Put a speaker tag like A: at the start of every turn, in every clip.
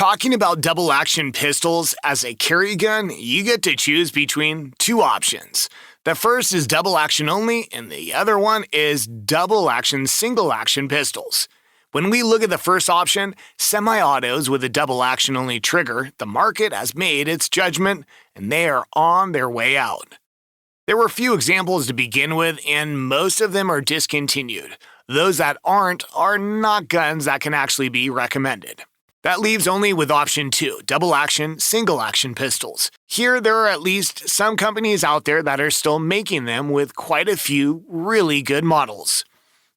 A: talking about double-action pistols as a carry gun, you get to choose between two options. The first is double-action only, and the other one is double-action single-action pistols. When we look at the first option, semi-autos with a double-action only trigger, the market has made its judgment, and they are on their way out. There were few examples to begin with, and most of them are discontinued. Those that aren't are not guns that can actually be recommended. That leaves only with option 2, double-action, single-action pistols. Here, there are at least some companies out there that are still making them with quite a few really good models.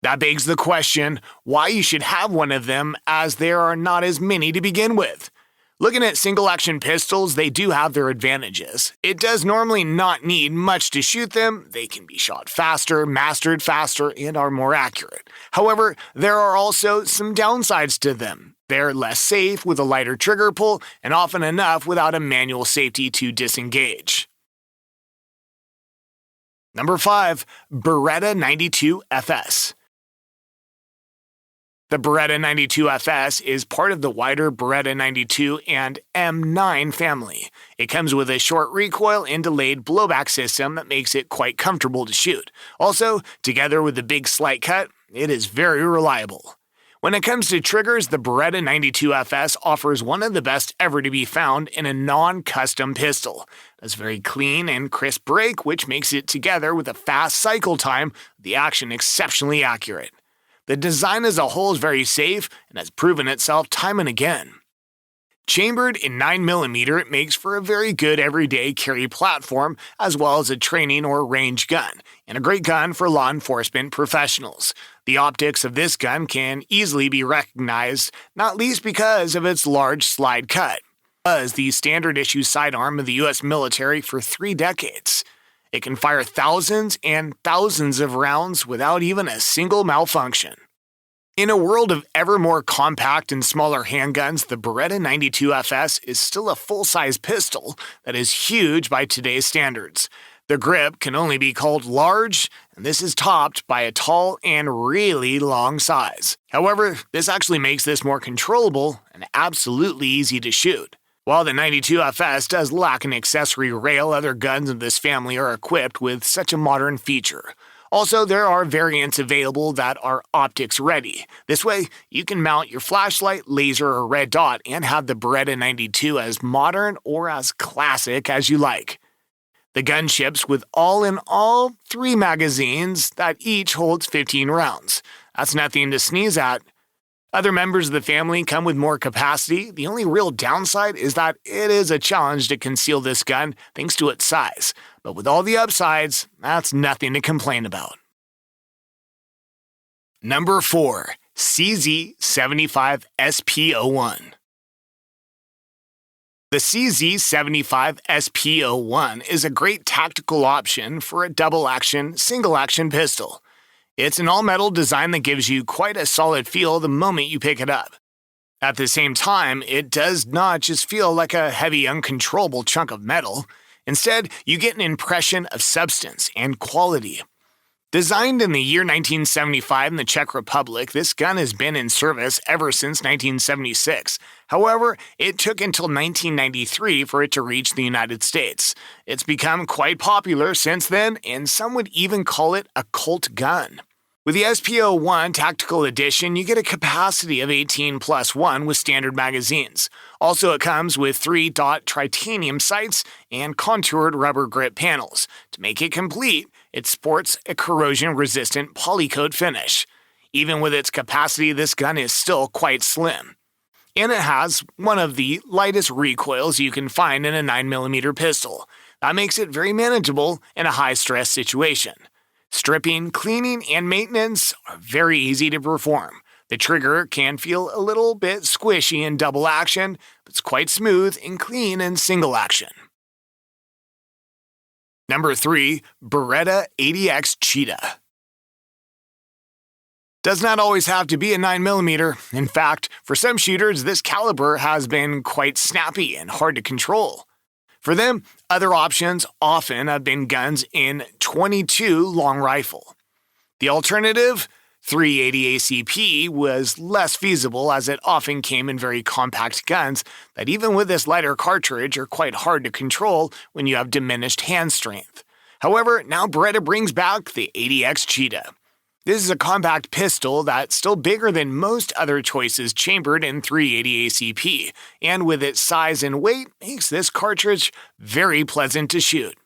A: That begs the question, why you should have one of them as there are not as many to begin with. Looking at single-action pistols, they do have their advantages. It does normally not need much to shoot them. They can be shot faster, mastered faster, and are more accurate. However, there are also some downsides to them. They're less safe with a lighter trigger pull and often enough without a manual safety to disengage. Number 5. BERETTA 92 FS. The BERETTA 92 FS is part of the wider BERETTA 92 and M9 family. It comes with a short recoil and delayed blowback system that makes it quite comfortable to shoot. Also, together with the big slight cut, it is very reliable. When it comes to triggers, the BERETTA 92 FS offers one of the best ever to be found in a non-custom pistol. It's very clean and crisp break, which makes it, together with a fast cycle time, the action exceptionally accurate. The design as a whole is very safe and has proven itself time and again. Chambered in 9mm, it makes for a very good everyday carry platform as well as a training or range gun, and a great gun for law enforcement professionals. The optics of this gun can easily be recognized, not least because of its large slide cut. It was the standard issue sidearm of the U.S. military for 3 decades. It can fire thousands and thousands of rounds without even a single malfunction. In a world of ever more compact and smaller handguns, the BERETTA 92 FS is still a full-size pistol that is huge by today's standards. The grip can only be called large, and this is topped by a tall and really long size. However, this actually makes this more controllable and absolutely easy to shoot. While the 92 FS does lack an accessory rail, other guns of this family are equipped with such a modern feature. Also, there are variants available that are optics ready. This way, you can mount your flashlight, laser, or red dot and have the BERETTA 92 as modern or as classic as you like. The gun ships with all-in-all 3 magazines that each holds 15 rounds. That's nothing to sneeze at. Other members of the family come with more capacity. The only real downside is that it is a challenge to conceal this gun thanks to its size. But with all the upsides, that's nothing to complain about. Number 4. CZ75 SP01. The CZ75 SP01 is a great tactical option for a double-action, single-action pistol. It's an all-metal design that gives you quite a solid feel the moment you pick it up. At the same time, it does not just feel like a heavy, uncontrollable chunk of metal. Instead, you get an impression of substance and quality. Designed in the year 1975 in the Czech Republic, this gun has been in service ever since 1976. However, it took until 1993 for it to reach the United States. It's become quite popular since then, and some would even call it a cult gun. With the SP01 Tactical Edition, you get a capacity of 18+1 with standard magazines. Also, it comes with 3-dot titanium sights and contoured rubber grip panels. To make it complete, it sports a corrosion-resistant polycoat finish. Even with its capacity, this gun is still quite slim. And it has one of the lightest recoils you can find in a 9mm pistol. That makes it very manageable in a high-stress situation. Stripping, cleaning, and maintenance are very easy to perform. The trigger can feel a little bit squishy in double action, but it's quite smooth and clean in single action. Number 3. BERETTA 80X CHEETAH. Does not always have to be a 9mm. In fact, for some shooters, this caliber has been quite snappy and hard to control. For them, other options often have been guns in .22 long rifle. The alternative? 380 ACP was less feasible as it often came in very compact guns that even with this lighter cartridge are quite hard to control when you have diminished hand strength. However, now Beretta brings back the 80X CHEETAH. This is a compact pistol that's still bigger than most other choices chambered in 380 ACP, and with its size and weight makes this cartridge very pleasant to shoot.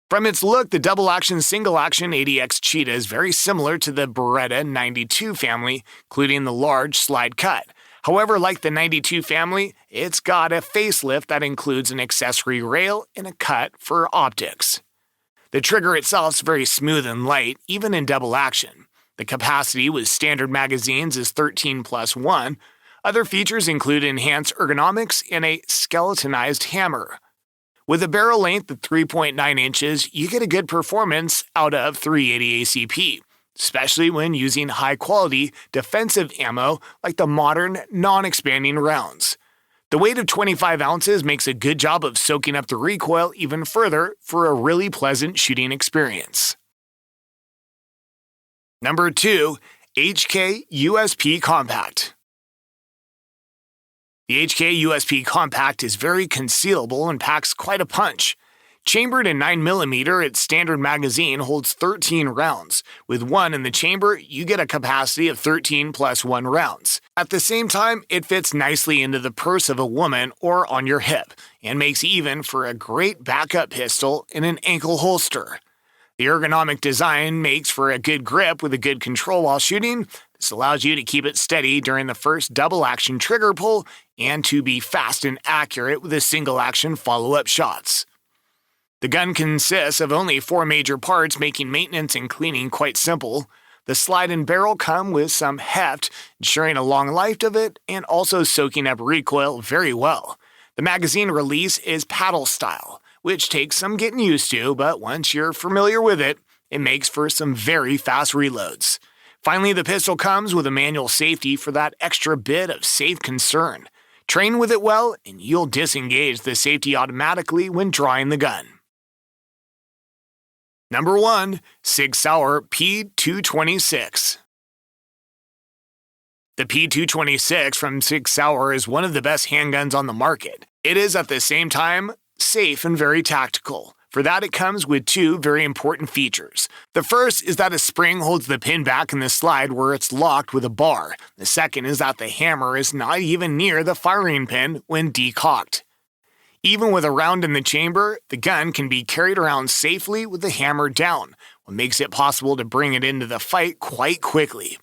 A: From its look, the double-action, single-action 80X CHEETAH is very similar to the BERETTA 92 family, including the large slide cut. However, like the 92 family, it's got a facelift that includes an accessory rail and a cut for optics. The trigger itself is very smooth and light, even in double action. The capacity with standard magazines is 13+1. Other features include enhanced ergonomics and a skeletonized hammer. With a barrel length of 3.9 inches, you get a good performance out of 380 ACP, especially when using high-quality defensive ammo like the modern non-expanding rounds. The weight of 25 ounces makes a good job of soaking up the recoil even further for a really pleasant shooting experience. Number 2. HK USP Compact. The HK USP Compact is very concealable and packs quite a punch. Chambered in 9mm, its standard magazine holds 13 rounds. With one in the chamber, you get a capacity of 13+1 rounds. At the same time, it fits nicely into the purse of a woman or on your hip, and makes even for a great backup pistol in an ankle holster. The ergonomic design makes for a good grip with a good control while shooting. This allows you to keep it steady during the first double-action trigger pull and to be fast and accurate with the single-action follow-up shots. The gun consists of only 4 major parts, making maintenance and cleaning quite simple. The slide and barrel come with some heft, ensuring a long life of it and also soaking up recoil very well. The magazine release is paddle style, which takes some getting used to, but once you're familiar with it, it makes for some very fast reloads. Finally, the pistol comes with a manual safety for that extra bit of safe concern. Train with it well, and you'll disengage the safety automatically when drawing the gun. Number 1. SIG SAUER P226. The P226 from SIG SAUER is one of the best handguns on the market. It is at the same time safe and very tactical. For that, it comes with 2 very important features. The first is that a spring holds the pin back in the slide where it's locked with a bar. The second is that the hammer is not even near the firing pin when decocked. Even with a round in the chamber, the gun can be carried around safely with the hammer down, what makes it possible to bring it into the fight quite quickly.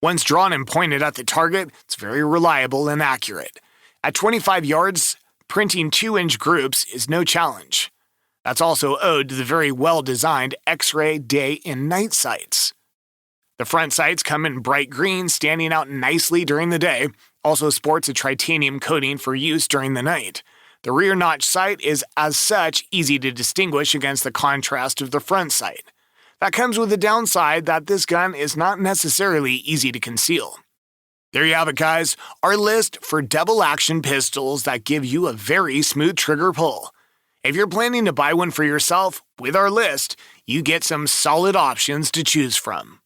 A: Once drawn and pointed at the target, it's very reliable and accurate. At 25 yards, printing 2-inch groups is no challenge. That's also owed to the very well-designed X-ray day and night sights. The front sights come in bright green, standing out nicely during the day, also sports a titanium coating for use during the night. The rear notch sight is, as such, easy to distinguish against the contrast of the front sight. That comes with the downside that this gun is not necessarily easy to conceal. There you have it, guys, our list for double-action pistols that give you a very smooth trigger pull. If you're planning to buy one for yourself, with our list, you get some solid options to choose from.